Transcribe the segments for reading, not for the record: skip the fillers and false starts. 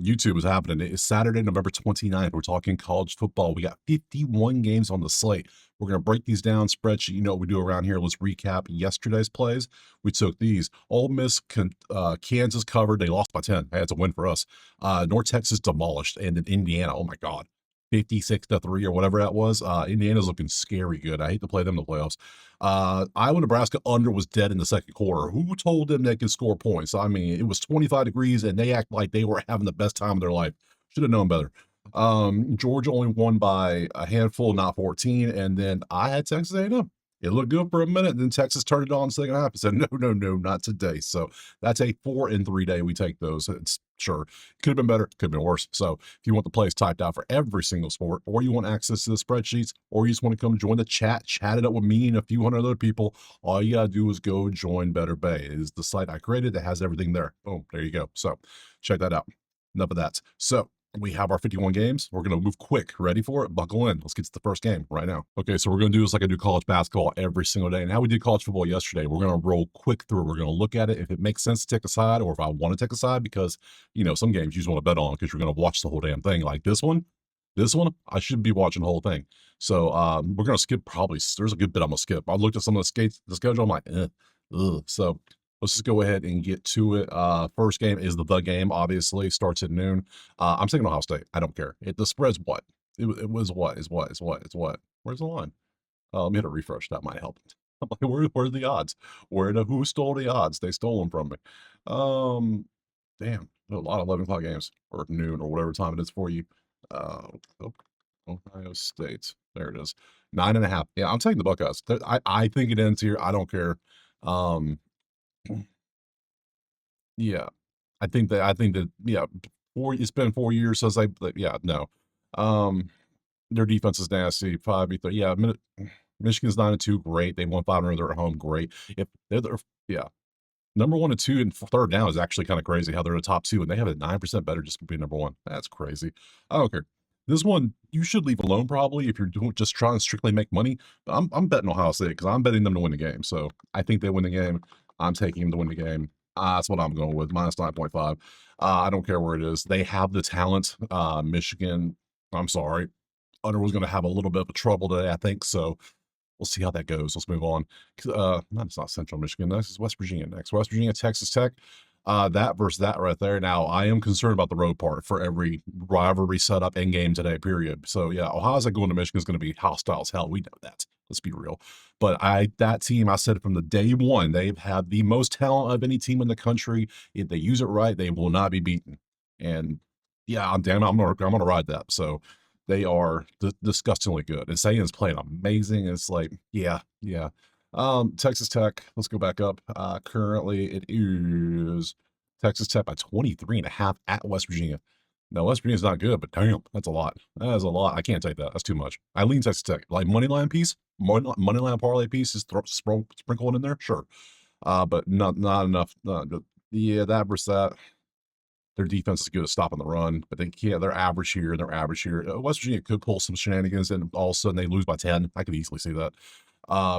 YouTube is happening. It's Saturday, November 29th. We're talking college football. We got 51 games on the slate. We're going to break these down, spreadsheet. You know what we do around here. Let's recap yesterday's plays. We took these. Ole Miss, Kansas covered. They lost by 10. Hey, it's a win for us. North Texas demolished. And then Indiana, oh my God, 56-3 or whatever that was. Indiana's looking scary good. I hate to play them in the playoffs. Iowa, Nebraska under was dead in the second quarter. Who told them they could score points? I mean, it was 25 degrees and they act like they were having the best time of their life. Should have known better. Georgia only won by a handful, not 14. And then I had Texas A&M. It looked good for a minute. Then Texas turned it on in the second half and said, no, no, no, not today. So that's a 4-3 day. We take those. It's sure. Could have been better. Could have been worse. So if you want the plays typed out for every single sport, or you want access to the spreadsheets, or you just want to come join the chat, chat it up with me and a few hundred other people, all you got to do is go join Better Bay. It is the site I created that has everything there. Boom. There you go. So check that out. Enough of that. So we have our 51 games. We're going to move quick. Ready for it? Buckle in. Let's get to the first game right now. Okay, so we're going to do this like I do college basketball every single day. And how we did college football yesterday, we're going to roll quick through. We're going to look at it. If it makes sense to take a side, or if I want to take a side, because, you know, some games you just want to bet on because you're going to watch the whole damn thing. Like this one, I should be watching the whole thing. So we're going to skip probably. There's a good bit I'm going to skip. I looked at some of the schedule. I'm like, ugh. So let's just go ahead and get to it. First game is the game, obviously. Starts at noon. I'm taking Ohio State. I don't care. The spread's what? It was what? Is what? Is what? Is what? Where's the line? Let me hit a refresh. That might help. I'm like, where are the odds? Who stole the odds? They stole them from me. Damn. A lot of 11 o'clock games, or noon, or whatever time it is for you. Ohio State. There it is. 9.5. Yeah, I'm taking the Buckeyes. I think it ends here. I don't care. Yeah, I think that yeah, it's been 4 years since yeah, no. Um, their defense is nasty. 5v3. Yeah, Michigan's 9-2, great. They won 500. They're at home, great. If they're yeah, number 1 and 2 and third down is actually kind of crazy how they're the top 2 and they have it 9% better just to be number 1. That's crazy. I don't care. This one you should leave alone probably if you're just trying to strictly make money. But I'm betting Ohio State because I'm betting them to win the game. So I think they win the game. I'm taking them to win the game. That's what I'm going with, minus 9.5. I don't care where it is. They have the talent. Michigan, I'm sorry. Under was going to have a little bit of trouble today, I think. So we'll see how that goes. Let's move on. It's not Central Michigan. This is West Virginia next. West Virginia, Texas Tech. That versus that right there. Now, I am concerned about the road part for every rivalry setup and game today, period. So, yeah, Ohio's going to Michigan is going to be hostile as hell. We know that. Let's be real. But that team, I said from the day one, they've had the most talent of any team in the country. If they use it right, they will not be beaten. And, yeah, I'm gonna ride that. So, they are disgustingly good. And Sayan's playing amazing. It's like, yeah. Texas Tech, let's go back up. Currently, it is Texas Tech by 23.5 at West Virginia. No, West Virginia's not good, but damn, that's a lot. That is a lot. I can't take that. That's too much. I lean Texas Tech. Like money line piece, money line parlay piece is sprinkling in there, sure. But not enough. Yeah, that versus that. Their defense is good at stopping the run, but they can't. They're average here. They're average here. West Virginia could pull some shenanigans, and all of a sudden they lose by 10. I could easily see that.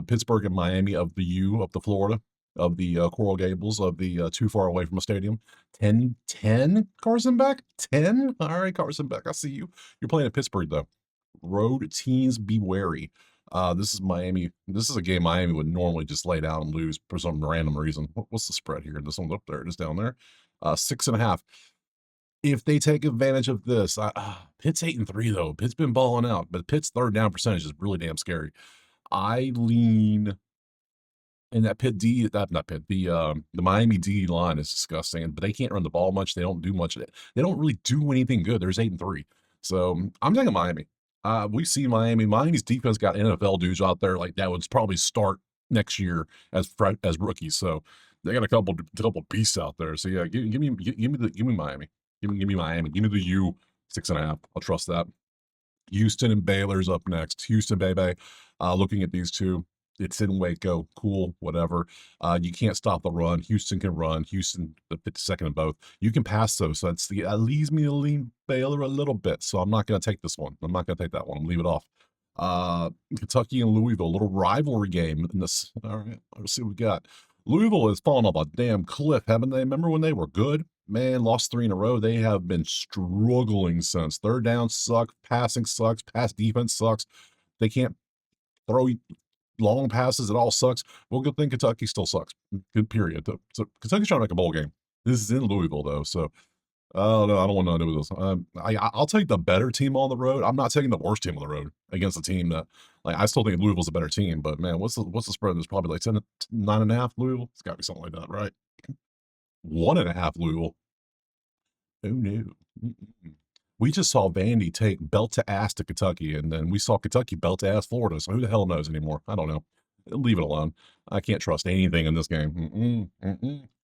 Pittsburgh and Miami of the Florida, of the Coral Gables, of the too far away from a stadium. 10, Carson Beck? 10? All right, Carson Beck, I see you. You're playing at Pittsburgh, though. Road teams, be wary. This is Miami. This is a game Miami would normally just lay down and lose for some random reason. What's the spread here? This one's up there. It is down there. 6.5. If they take advantage of this, Pitt's 8-3 though. Pitt's been balling out, but Pitt's third down percentage is really damn scary. I lean in that Pitt D, not Pitt, the Miami D line is disgusting, but they can't run the ball much. They don't do much of it. They don't really do anything good. There's 8-3. So I'm taking Miami. We see Miami. Miami's defense got NFL dudes out there like that would probably start next year as rookies. So they got a couple beasts out there. So yeah, give me Miami. Give me Miami. Give me the U 6.5. I'll trust that. Houston and Baylor's up next. Houston, baby. Looking at these two, it's in Waco. Cool, whatever. You can't stop the run. Houston can run. Houston, the 52nd in both. You can pass those. So that leads me to lean Baylor a little bit. So I'm not going to take this one. I'm not going to take that one. I'm leave it off. Kentucky and Louisville, a little rivalry game in this. All right, let's see what we got. Louisville has fallen off a damn cliff, haven't they? Remember when they were good? man, lost 3 in a row. They have been struggling since. Third down sucks, passing sucks, pass defense sucks. They can't throw long passes. It all sucks. Well, good thing Kentucky still sucks. Good period. So Kentucky's trying to make a bowl game. This is in Louisville though, so oh no, I don't want nothing to do with this. I'll take the better team on the road. I'm not taking the worst team on the road against a team that, like, I still think Louisville's a better team. But man, what's the spread? There's probably like 10, 9.5 Louisville. It's got to be something like that, right? 1.5 Louisville. Oh no. Mm-mm. We just saw Vandy take belt to ass to Kentucky, and then we saw Kentucky belt to ass Florida. So who the hell knows anymore? I don't know. Leave it alone. I can't trust anything in this game.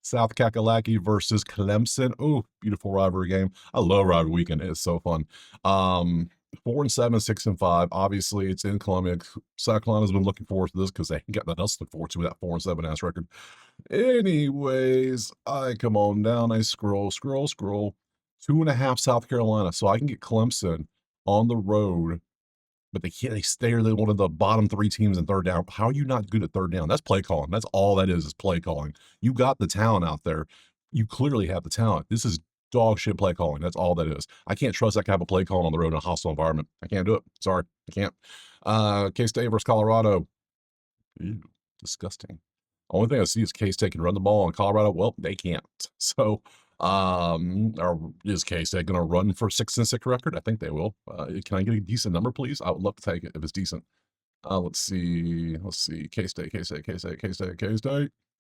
South Kakalaki versus Clemson. Oh, beautiful rivalry game. I love rivalry weekend. It's so fun. 4-7, 6-5. Obviously, it's in Columbia. South Carolina's been looking forward to this because they ain't got nothing else to look forward to with that 4-7 ass record. Anyways, I come on down. I scroll. 2.5 South Carolina. So I can get Clemson on the road, but they can't. They stay. They're one of the bottom 3 teams in third down. How are you not good at third down? That's play calling. That's all that is play calling. You got the talent out there. You clearly have the talent. This is dog shit play calling. That's all that is. I can't trust that kind of play calling on the road in a hostile environment. I can't do it. Sorry, I can't. K-State versus Colorado. Ew, disgusting. Only thing I see is K-State can run the ball, and Colorado, well, they can't. So, is K-State going to run for 6-6 record? I think they will. Can I get a decent number, please? I would love to take it if it's decent. Let's see. K-State.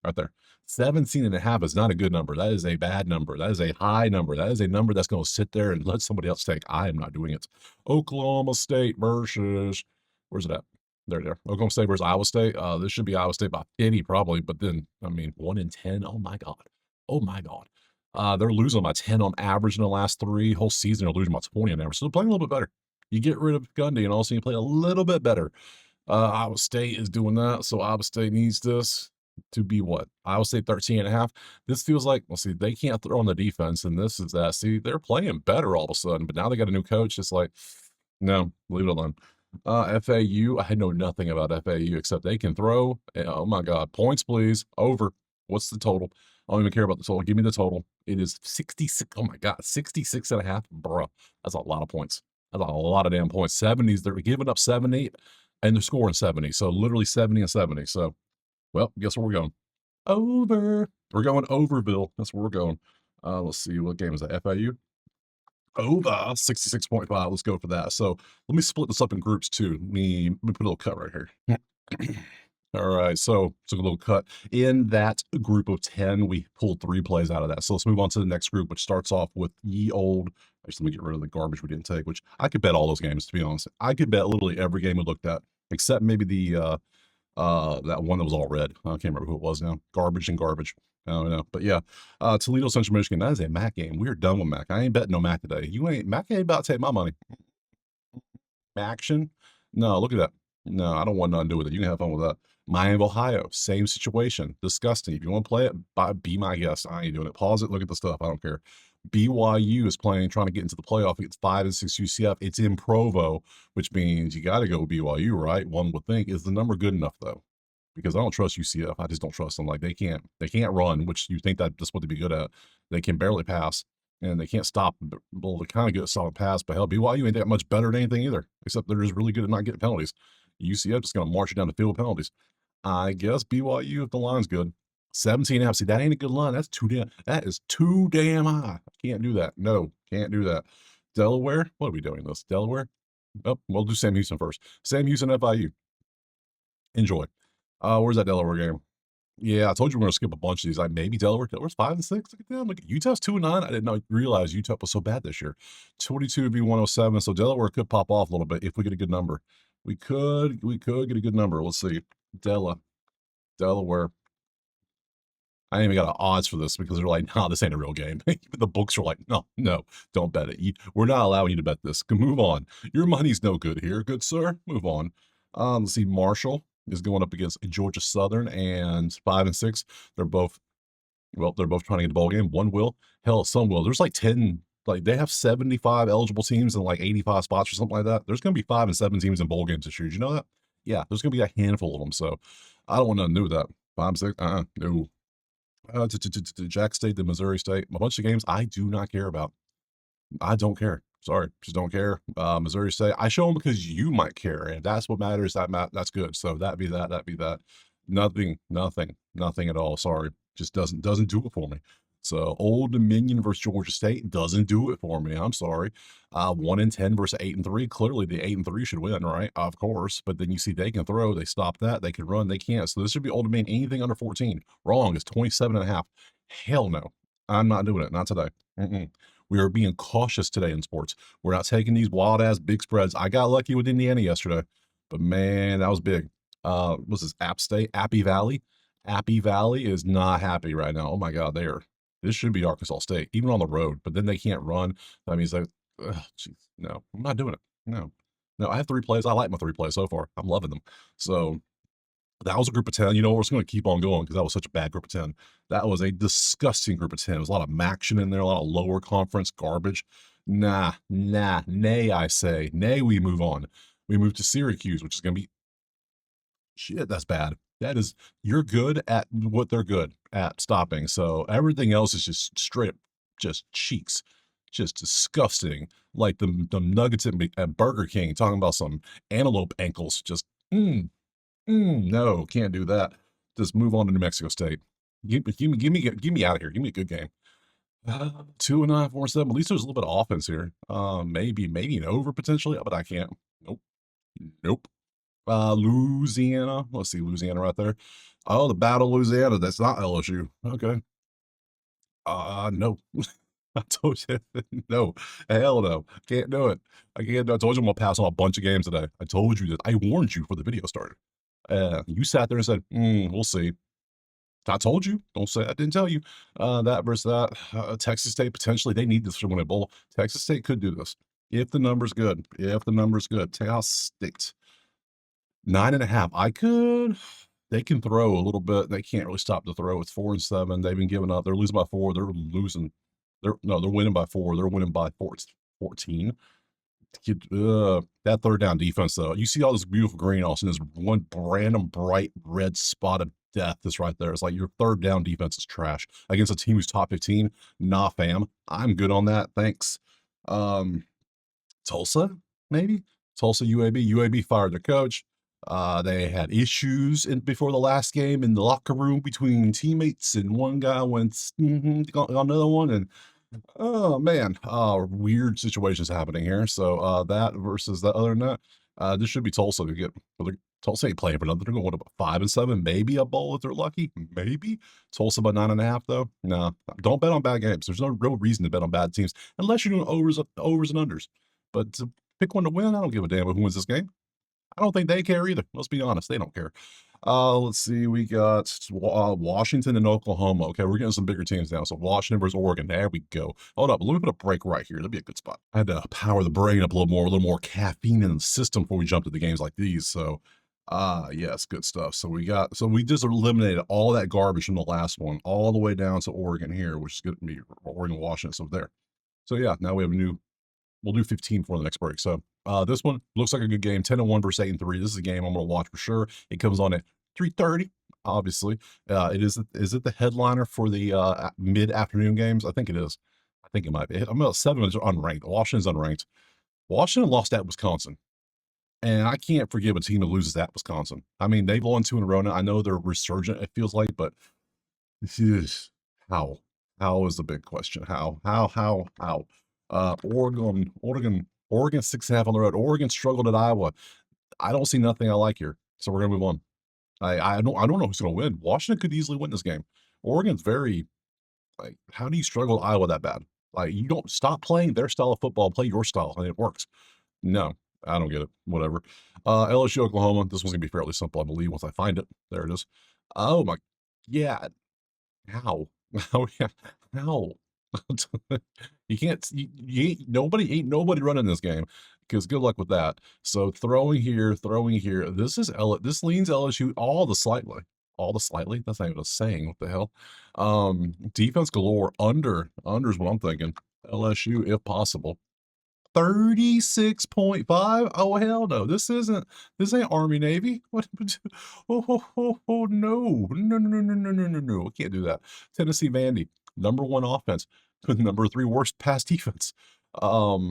Right there. 17.5 is not a good number. That is a bad number. That is a high number. That is a number that's going to sit there and let somebody else take. I am not doing it. Oklahoma State versus, where's it at? There. Oklahoma State versus Iowa State. This should be Iowa State by 50 probably, but then, I mean, 1-10. Oh my God. Oh my God. They're losing by 10 on average in the last 3 whole season. They're losing by 20 on average. So they're playing a little bit better. You get rid of Gundy, and all of a sudden you play a little bit better. Iowa State is doing that, so Iowa State needs this to be what? Iowa State 13.5. This feels like, well, see, they can't throw on the defense, and this is that. See, they're playing better all of a sudden, but now they got a new coach. It's like, no, leave it alone. FAU, I know nothing about FAU except they can throw. Oh my God, points, please. Over. What's the total? I don't even care about the total. Give me the total. It is 66. Oh my God, 66.5. Bruh, that's a lot of points. That's a lot of damn points. 70s, they're giving up 70 and they're scoring 70. So literally 70 and 70. So, well, guess where we're going? Over. We're going Overville. That's where we're going. Let's see. What game is that? FIU? Over 66.5. Let's go for that. So let me split this up in groups too. Let me put a little cut right here. All right, so a little cut. In that group of 10, we pulled 3 plays out of that. So let's move on to the next group, which starts off with ye old. Actually, let me get rid of the garbage we didn't take, which I could bet all those games, to be honest. I could bet literally every game we looked at, except maybe the that one that was all red. I can't remember who it was now. Garbage and garbage. I don't know. But yeah, Toledo Central Michigan, that is a MAC game. We're done with MAC. I ain't betting no MAC today. MAC ain't about to take my money. Action? No, look at that. No, I don't want nothing to do with it. You can have fun with that. Miami of Ohio, same situation. Disgusting. If you want to play it, be my guest. I ain't doing it. Pause it. Look at the stuff. I don't care. BYU is trying to get into the playoff against 5-6 UCF. It's in Provo, which means you got to go with BYU, right? One would think. Is the number good enough though? Because I don't trust UCF. I just don't trust them. Like they can't run, which you think that's what they'd be good at. They can barely pass and they can't stop. Well, they're kind of good at solid pass, but hell, BYU ain't that much better than anything either, except they're just really good at not getting penalties. UCF just going to march you down the field with penalties. I guess BYU if the line's good. 17.5. See, that ain't a good line. That is too damn high. Can't do that. No, can't do that. Delaware. What are we doing this? Delaware? Oh, we'll do Sam Houston first. Sam Houston, FIU. Enjoy. Where's that Delaware game? Yeah, I told you we're gonna skip a bunch of these. Like maybe Delaware's 5-6. Look at them. Look at Utah's 2-9. I did not realize Utah was so bad this year. 22 would be 107. So Delaware could pop off a little bit if we get a good number. We could get a good number. Let's see. Delaware. I ain't even got odds for this because they're like, no, this ain't a real game. The books are like, no, don't bet it. We're not allowing you to bet this. Move on. Your money's no good here, good sir. Move on. Let's see. Marshall is going up against Georgia Southern and 5-6. They're both trying to get the ball game. One will. Hell, some will. There's like 10. Like they have 75 eligible teams and like 85 spots or something like that. There's going to be 5 and 7 teams in bowl games this year. Did you know that? Yeah, there's going to be a handful of them. So I don't want nothing to do with that. 5-6. No. To Jack State to Missouri State, a bunch of games I do not care about. I don't care. Sorry, just don't care. Missouri State, I show them because you might care, and that's what matters. That's good. So that be that. That be that. Nothing at all. Sorry, just doesn't do it for me. So Old Dominion versus Georgia State doesn't do it for me. I'm sorry. 1-10 versus 8-3. Clearly, the 8-3 should win, right? Of course. But then you see they can throw, they stop that, they can run, they can't. So this should be Old Dominion. Anything under 14. Wrong. It's 27.5. Hell no. I'm not doing it. Not today. Mm-mm. We are being cautious today in sports. We're not taking these wild ass big spreads. I got lucky with Indiana yesterday, but man, that was big. What's this? App State, Appy Valley. Appy Valley is not happy right now. Oh my God, they are. This should be Arkansas State, even on the road, but then they can't run. That means like, geez, no, I'm not doing it. No, no, I have 3 plays. I like my 3 plays so far. I'm loving them. So that was a group of 10. You know, we're just going to keep on going because that was such a bad group of 10. That was a disgusting group of 10. There was a lot of action in there, a lot of lower conference garbage. Nay, I say. Nay, we move on. We move to Syracuse, which is going to be shit. That's bad. That is, you're good at what they're good at stopping. So everything else is just straight up, just cheeks, just disgusting. Like the nuggets at Burger King talking about some antelope ankles. Just, no, can't do that. Just move on to New Mexico State. Give me out of here. Give me a good game. 2-9, 4-7. At least there's a little bit of offense here. Maybe an over potentially, but I can't. Nope. Nope. Louisiana. Let's see, Louisiana right there. Oh, the Battle of Louisiana. That's not LSU. Okay. No. I told you, no. Hell no. Can't do it. I can't do it. I told you I'm gonna pass on a bunch of games today. I told you that. I warned you before the video started. You sat there and said, we'll see. I told you. Don't say I didn't tell you. That versus that. Texas State, potentially, they need this to win a bowl. Texas State could do this. If the number's good. If the number's good. Texas State. 9.5. I could. They can throw a little bit. They can't really stop the throw. It's 4-7. They've been giving up. They're losing by 4. They're losing. They're winning by 4. They're winning by 14. That third down defense, though. You see all this beautiful green, all of a sudden, there's one random bright red spot of death that's right there. It's like your third down defense is trash against a team who's top 15. Nah, fam. I'm good on that. Thanks. Tulsa, maybe? Tulsa UAB. UAB fired their coach. They had issues before the last game in the locker room between teammates, and one guy went on another one, and oh man, weird situations happening here. So that versus that. Other than that, this should be Tulsa to get. Tulsa ain't playing for nothing. They're going to 5-7, maybe a bowl if they're lucky. Maybe Tulsa by 9.5 though. No, don't bet on bad games. There's no real reason to bet on bad teams unless you're doing overs and unders. But to pick one to win, I don't give a damn who wins this game. I don't think they care either. Let's be honest, they don't care. Let's see. We got Washington and Oklahoma. Okay, we're getting some bigger teams now. So Washington versus Oregon. There we go. Hold up. Let me put a break right here. That'd be a good spot. I had to power the brain up a little more caffeine in the system before we jump to the games like these. So, yes, good stuff. So we just eliminated all that garbage from the last one, all the way down to Oregon here, which is going to be Oregon, Washington. So there. So yeah, now we have a new. We'll do 15 for the next break. So this one looks like a good game. 10-1 versus 8-3. This is a game I'm going to watch for sure. It comes on at 3:30. Obviously, is it the headliner for the mid-afternoon games? I think it is. I think it might be. I'm about 7 is unranked. Washington's unranked. Washington lost at Wisconsin, and I can't forgive a team that loses at Wisconsin. I mean, they've won 2 in a row now. I know they're resurgent. It feels like, but how? How is the big question? How? Oregon 6.5 on the road. Oregon struggled at Iowa. I don't see nothing I like here, so we're gonna move on. I don't know who's gonna win. Washington could easily win this game. Oregon's very like, how do you struggle with Iowa that bad? Like, you don't stop playing their style of football, play your style, and it works. No, I don't get it. Whatever. LSU, Oklahoma. This one's gonna be fairly simple, I believe, once I find it. There it is. Oh my, yeah. How? How? Yeah. How? You can't. Ain't nobody running this game because good luck with that. So throwing here. This leans LSU all the slightly. That's not even a saying. What the hell? Defense galore. Under's what I'm thinking. LSU if possible. 36.5. Oh, hell no. This ain't Army Navy. What? Oh, no. No. I can't do that. Tennessee Vandy, number one offense, number three worst pass defense. All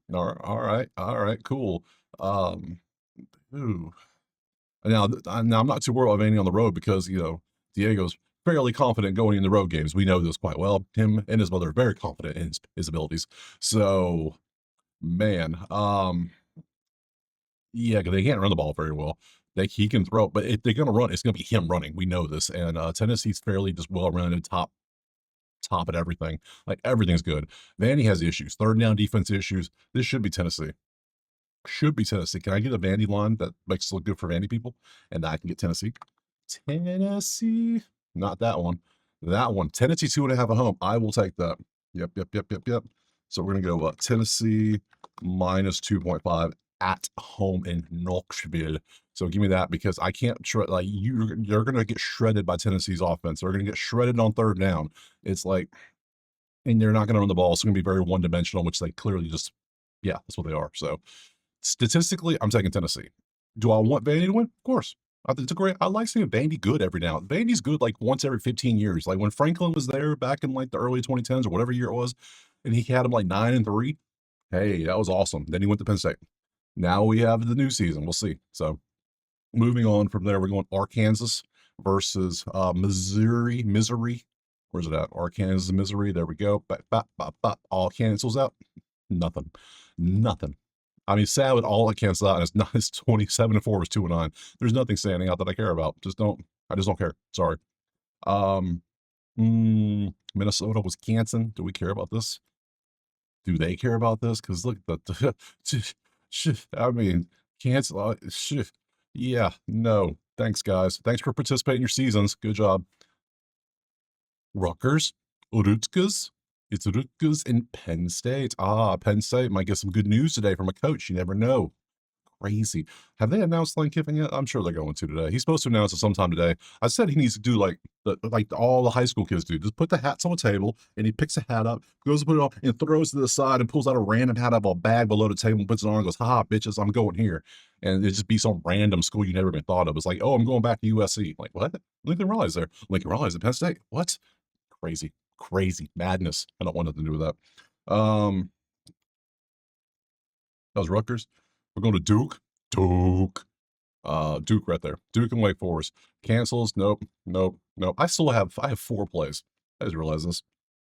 right, cool. Um, ooh. Now I'm not too worried about Vandy on the road because, Diego's fairly confident going in the road games. We know this quite well. Him and his mother are very confident in his abilities. So, man, yeah, 'cause they can't run the ball very well. He can throw, but if they're gonna run, it's gonna be him running. We know this, and Tennessee's fairly just well-rounded, top at everything. Like everything's good. Vandy has issues, third down defense issues. This should be Tennessee. Should be Tennessee. Can I get a Vandy line that makes it look good for Vandy people, and I can get Tennessee? Tennessee, not that one. That one. Tennessee 2.5 at home. I will take that. Yep. So we're gonna go Tennessee minus 2.5 at home in Knoxville. So give me that because I can't like you're gonna get shredded by Tennessee's offense. They're gonna get shredded on third down. It's like, and they're not gonna run the ball. It's gonna be very one dimensional, which they clearly just, yeah, that's what they are. So statistically, I'm taking Tennessee. Do I want Vandy to win? Of course. I think it's a great. I like seeing Vandy good every now. Vandy's good like once every 15 years. Like when Franklin was there back in like the early 2010s or whatever year it was, and he had them like 9-3. Hey, that was awesome. Then he went to Penn State. Now we have the new season. We'll see. So moving on from there, we're going Arkansas versus Missouri. Where's it at? Arkansas, Missouri. There we go. All cancels out. Nothing. I mean, sad with all it cancels out, and it's not. It's 27-4 was 2-9. There's nothing standing out that I care about. I just don't care. Sorry. Um, Minnesota, Wisconsin. Do we care about this? Do they care about this? Because look, I mean, cancel. Yeah, no. Thanks, guys. Thanks for participating in your seasons. Good job. Rutgers, Rutgers. It's Rutgers in Penn State. Penn State might get some good news today from a coach. You never know. Crazy. Have they announced Lane Kiffin yet? I'm sure they're going to today. He's supposed to announce it sometime today. I said he needs to do like all the high school kids do. Just put the hats on the table, and he picks a hat up, goes to put it on, and throws it to the side, and pulls out a random hat out of a bag below the table, and puts it on, and goes, "Ha, bitches, I'm going here." And it just be some random school you never even thought of. It's like, "Oh, I'm going back to USC." Like, what? Lincoln Riley's there. Lincoln Riley's at Penn State. What? Crazy madness. I don't want nothing to do with that. That was Rutgers. We're going to Duke. Duke right there. Duke and Wake Forest. Cancels. Nope. I have 4 plays. I just realized this.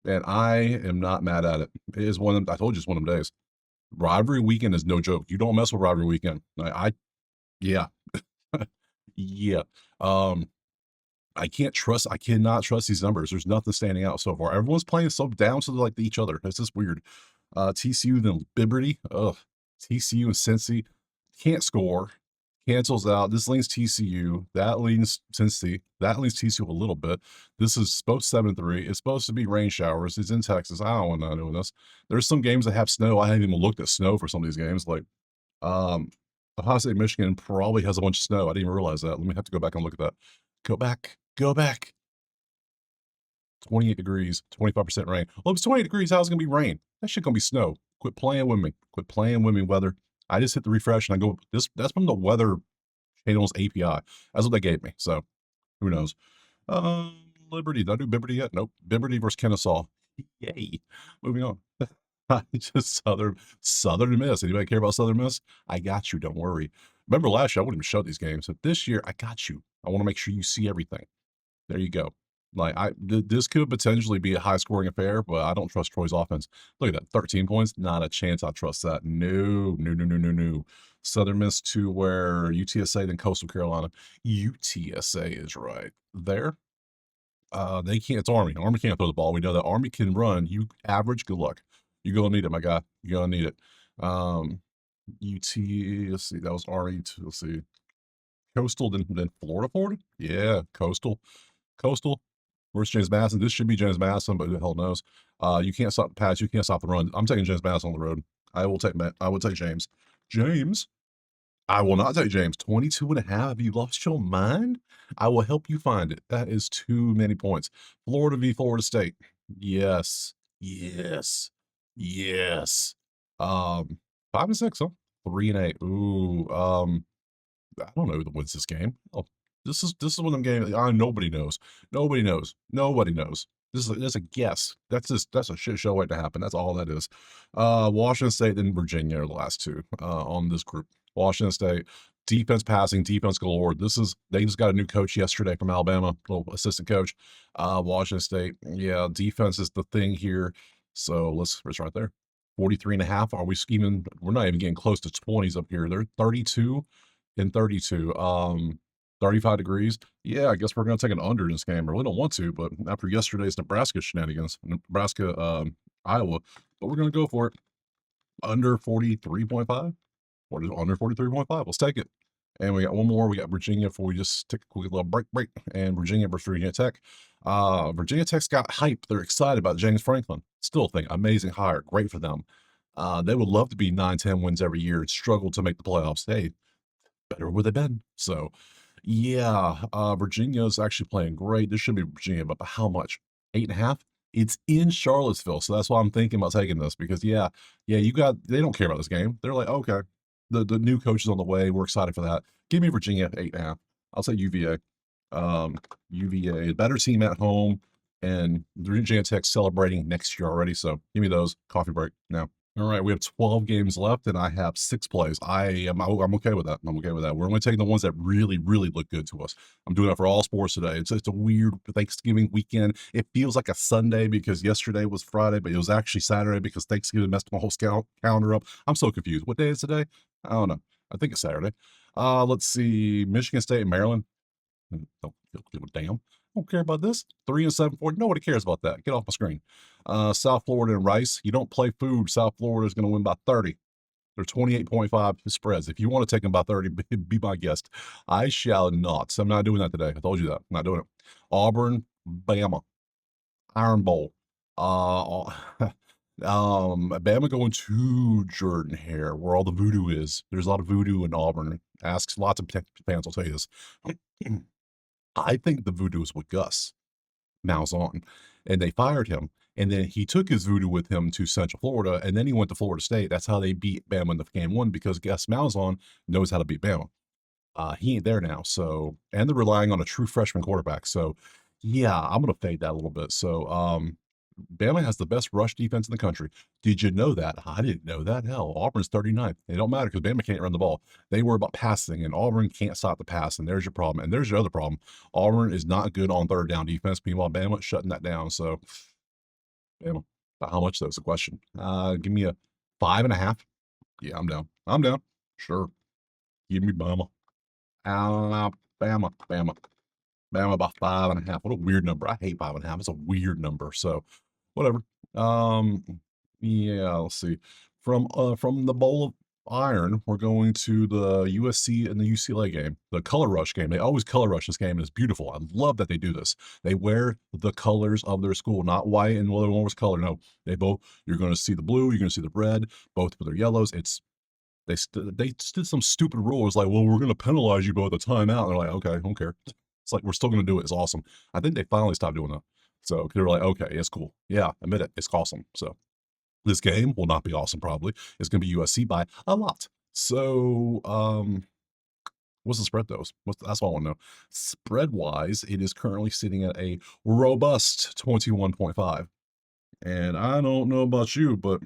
And I am not mad at it. It is one of them. I told you it's one of them days. Rivalry weekend is no joke. You don't mess with rivalry weekend. Yeah. Yeah. I cannot trust these numbers. There's nothing standing out so far. Everyone's playing so down to like each other. It's just weird. TCU then Liberty. Ugh. TCU and Cincy can't score. Cancels out. This leans TCU. That leans Cincy. That leans TCU a little bit. This is supposed 7-3. It's supposed to be rain showers. It's in Texas. I don't want to know this. There's some games that have snow. I haven't even looked at snow for some of these games. Like, Ohio State, Michigan probably has a bunch of snow. I didn't even realize that. Let me have to go back and look at that. Go back. 28 degrees, 25% rain. Well, if it's 28 degrees, how's it going to be rain? That shit going to be snow. Quit playing with me, weather. I just hit the refresh and I go, that's from the Weather Channel's API. That's what they gave me. So who knows? Liberty. Did I do Liberty yet? Nope. Liberty versus Kennesaw. Yay. Moving on. Just Southern Miss. Anybody care about Southern Miss? I got you. Don't worry. Remember last year, I wouldn't even show these games. But this year, I got you. I want to make sure you see everything. There you go. Like this could potentially be a high scoring affair, but I don't trust Troy's offense. Look at that, 13 points. Not a chance. I trust that. No. Southern Miss to where UTSA, then Coastal Carolina. UTSA is right there. They can't. It's Army. Army can't throw the ball. We know that Army can run. You average. Good luck. You're gonna need it, my guy. You're gonna need it. UT. Let's see. That was Army. Let's see. Coastal, then Florida. Yeah, Coastal. Where's James Madison? This should be James Madison, but who the hell knows? You can't stop the pass. You can't stop the run. I'm taking James Madison on the road. I will take James. I will not take James. 22.5. Have you lost your mind? I will help you find it. That is too many points. Florida v. Florida State. Yes. Um, 5-6, huh? 3-8. Ooh, I don't know who wins this game. Oh, this is one of them games nobody knows. Nobody knows. Nobody knows. This is a guess. That's a shit show waiting to happen. That's all that is. Washington State and Virginia are the last two on this group. Washington State defense passing, defense galore. They just got a new coach yesterday from Alabama, little assistant coach. Washington State, yeah, defense is the thing here. So it's right there. 43.5. Are we scheming? We're not even getting close to 20s up here. They're 32 and 32. 35 degrees. Yeah, I guess we're gonna take an under in this game. I really don't want to, but after yesterday's Nebraska shenanigans, Nebraska, Iowa, but we're gonna go for it. Under 43.5. What is under 43.5? Let's take it. And we got one more. We got Virginia before we just take a quick little break. And Virginia versus Virginia Tech. Virginia Tech's got hype. They're excited about James Franklin. Still think amazing hire. Great for them. They would love to be 9-10 wins every year and struggle to make the playoffs. Hey, better would they been. So, yeah, Virginia's actually playing great. This should be Virginia, but by how much? 8.5? It's in Charlottesville, so that's why I'm thinking about taking this because yeah, they don't care about this game. They're like, okay, the new coach is on the way. We're excited for that. Give me Virginia 8.5. I'll say UVA. UVA, better team at home, and Virginia Tech celebrating next year already. So give me those. Coffee break now. All right, we have 12 games left, and I have 6 plays. I'm okay with that. I'm okay with that. We're only taking the ones that really, really look good to us. I'm doing that for all sports today. It's a weird Thanksgiving weekend. It feels like a Sunday because yesterday was Friday, but it was actually Saturday because Thanksgiving messed my whole calendar up. I'm so confused. What day is today? I don't know. I think it's Saturday. Let's see. Michigan State and Maryland. Don't give a damn. Don't care about this. 3-7 for nobody cares about that. Get off my screen. South Florida and Rice. You don't play food. South Florida is going to win by 30. They're 28.5 spreads. If you want to take them by 30, be my guest. I shall not. So I'm not doing that today. I told you that. I'm not doing it. Auburn, Bama, Iron Bowl. Uh, Bama going to Jordan Hare, where all the voodoo is. There's a lot of voodoo in Auburn. Asks lots of fans. I'll tell you this. I think the voodoo is with Gus Malzahn, and they fired him. And then he took his voodoo with him to Central Florida, and then he went to Florida State. That's how they beat Bama in the game one because Gus Malzahn knows how to beat Bama. He ain't there now, so and they're relying on a true freshman quarterback. So, yeah, I'm gonna fade that a little bit. So, Bama has the best rush defense in the country. Did you know that? I didn't know that. Hell, Auburn's 39th. It don't matter because Bama can't run the ball. They worry about passing, and Auburn can't stop the pass, and there's your problem. And there's your other problem. Auburn is not good on third down defense. Meanwhile, Bama shutting that down. So, Bama, by how much though is the question. Give me a 5.5. Yeah, I'm down. I'm down. Sure. Give me Bama. Alabama, Bama. Bama by 5.5. What a weird number. I hate 5.5. It's a weird number. So whatever. Um, yeah, let's see. From the bowl of iron, we're going to the USC and the UCLA game, the color rush game. They always color rush this game, and it's beautiful. I love that they do this. They wear the colors of their school, not white and the other one was color. No, you're going to see the blue, you're going to see the red, both with their yellows. They did some stupid rules like, well, we're going to penalize you both a timeout. And they're like, okay, I don't care. It's like, we're still going to do it. It's awesome. I think they finally stopped doing that. So they were like, okay, it's cool. Yeah, admit it. It's awesome. So this game will not be awesome, probably. It's going to be USC by a lot. So, what's the spread, though? That's all I want to know. Spread wise, it is currently sitting at a robust 21.5. And I don't know about you, but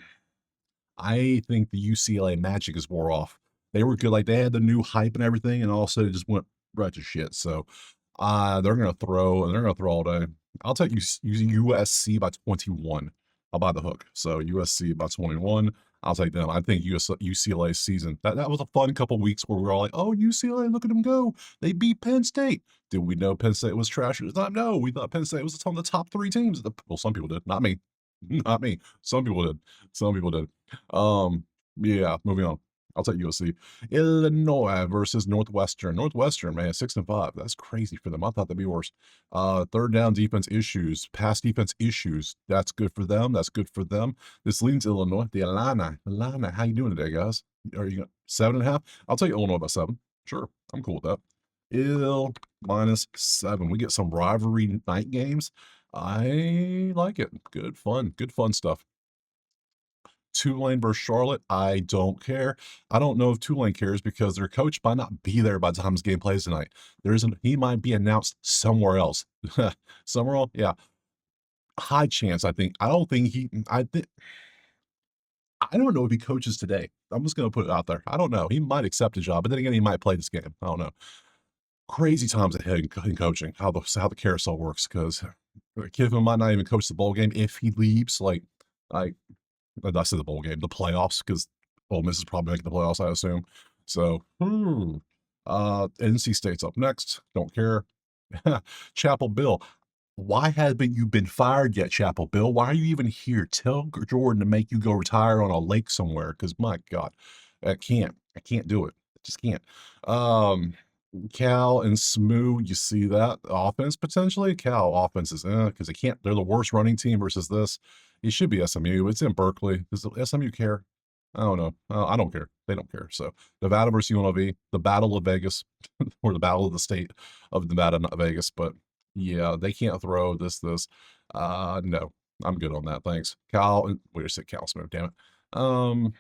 I think the UCLA magic is wore off. They were good, like they had the new hype and everything, and all of a sudden it just went right to shit. So they're gonna throw all day. I'll take USC by 21. I'll buy the hook. So USC by 21. I'll take them. I think UCLA season that was a fun couple weeks where we were all like, oh, UCLA, look at them go. They beat Penn State. Did we know Penn State was trash at the time? No, we thought Penn State was on the top 3 teams. Well, some people did, not me. Not me. Some people did. Some people did. Yeah, moving on. I'll take USC. Illinois versus Northwestern. Northwestern, man, 6-5. That's crazy for them. I thought that'd be worse. Third down defense issues, pass defense issues. That's good for them. That's good for them. This leads Illinois. The Illini. How you doing today, guys? Are you 7.5? I'll take Illinois by 7. Sure, I'm cool with that. Ill -7. We get some rivalry night games. I like it. Good fun stuff. Tulane versus Charlotte, I don't care. I don't know if Tulane cares because their coach might not be there by the time this game plays tonight. He might be announced somewhere else. Somewhere else, yeah. High chance, I think. I don't think he I think I don't know if he coaches today. I'm just gonna put it out there. I don't know. He might accept a job, but then again, he might play this game. I don't know. Crazy times ahead in coaching, how the carousel works, 'cause Kiffin might not even coach the bowl game if he leaves, like, I said the bowl game, the playoffs, 'cause Ole Miss is probably making the playoffs, I assume. So, NC State's up next, don't care. Chapel Bill, why haven't you been fired yet, Chapel Bill? Why are you even here? Tell Jordan to make you go retire on a lake somewhere, 'cause my god, I can't do it. I just can't. Um, Cal and Smoo, you see that offense potentially? Cal offense is, because they can't, they're the worst running team versus this. It should be SMU. It's in Berkeley. Does the SMU care? I don't know. I don't care. They don't care. So Nevada versus UNLV, the Battle of Vegas, or the Battle of the State of Nevada, not Vegas. But yeah, they can't throw this. No, I'm good on that. Thanks. Cal, wait a sec, Cal Smith, damn it. Um,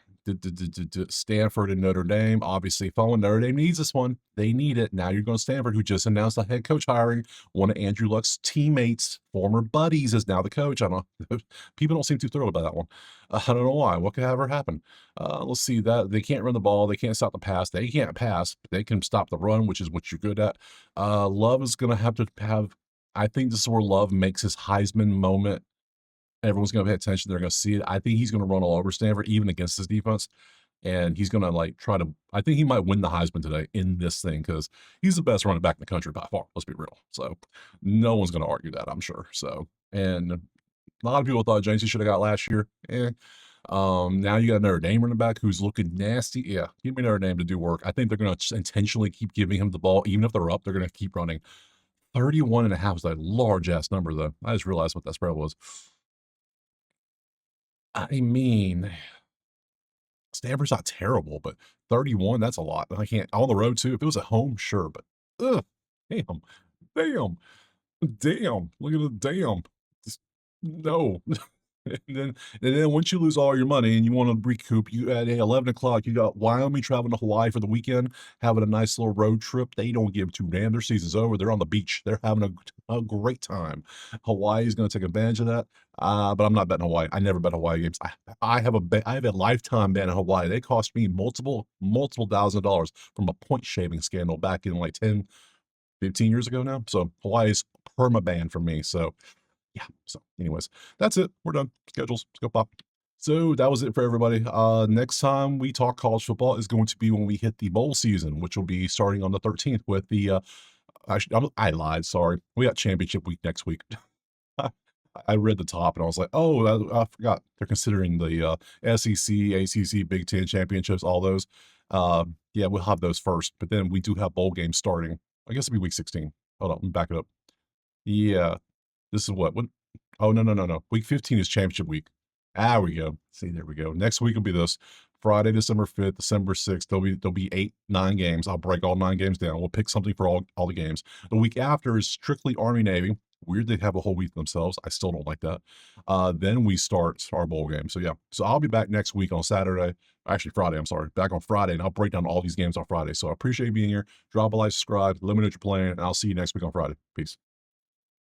Stanford and Notre Dame. Obviously, following Notre Dame needs this one. They need it. Now you're going to Stanford, who just announced the head coach hiring. One of Andrew Luck's teammates, former buddies, is now the coach. I don't know. People don't seem too thrilled about that one. I don't know why. What could ever happen? Let's see that they can't run the ball. They can't stop the pass. They can't pass. But they can stop the run, which is what you're good at. Love is going to have. I think this is where Love makes his Heisman moment. Everyone's gonna pay attention. They're gonna see it. I think he's gonna run all over Stanford, even against his defense, and he's gonna, like, try to I think he might win the Heisman today in this thing because he's the best running back in the country by far, let's be real. So, no one's gonna argue that, I'm sure. So, and a lot of people thought James should have got last year. Now you got Notre Dame running back who's looking nasty. Yeah, give me Notre Dame to do work. I think they're gonna intentionally keep giving him the ball. Even if they're up, they're gonna keep running. 31.5 is a large-ass number, though. I just realized what that spread was. I mean, Stanford's not terrible, but 31, that's a lot. I can't on the road too. If it was at home, sure, but ugh, damn, damn, damn. Look at the damn. Just no. And then once you lose all your money and you want to recoup, you at 11 o'clock, you got Wyoming traveling to Hawaii for the weekend, having a nice little road trip. They don't give two damn. Their season's over. They're on the beach. They're having a great time. Hawaii's going to take advantage of that. But I'm not betting Hawaii. I never bet Hawaii games. I have a lifetime ban in Hawaii. They cost me multiple $1,000s from a point shaving scandal back in like 10, 15 years ago now. So Hawaii's perma ban for me. So yeah. So, anyways, that's it. We're done. Schedules. Let's go pop. So that was it for everybody. Next time we talk college football is going to be when we hit the bowl season, which will be starting on the 13th with the. I lied. Sorry, we got championship week next week. I read the top and I was like, oh, I forgot they're considering the SEC, ACC, Big Ten championships, all those. Yeah, we'll have those first, but then we do have bowl games starting. I guess it'll be week 16. Hold on, let me back it up. Yeah, this is what? Oh, no, no, no, no. Week 15 is championship week. Ah, we go. See, there we go. Next week will be this Friday, December 5th, December 6th. There'll be 8, 9 games. I'll break all 9 games down. We'll pick something for all the games. The week after is strictly Army Navy. Weird they have a whole week themselves. I still don't like that. Then we start our bowl game. So yeah. So I'll be back next week on Saturday. Actually Friday, I'm sorry. Back on Friday, and I'll break down all these games on Friday. So I appreciate you being here. Drop a like, subscribe, let me know what you're playing, and I'll see you next week on Friday. Peace.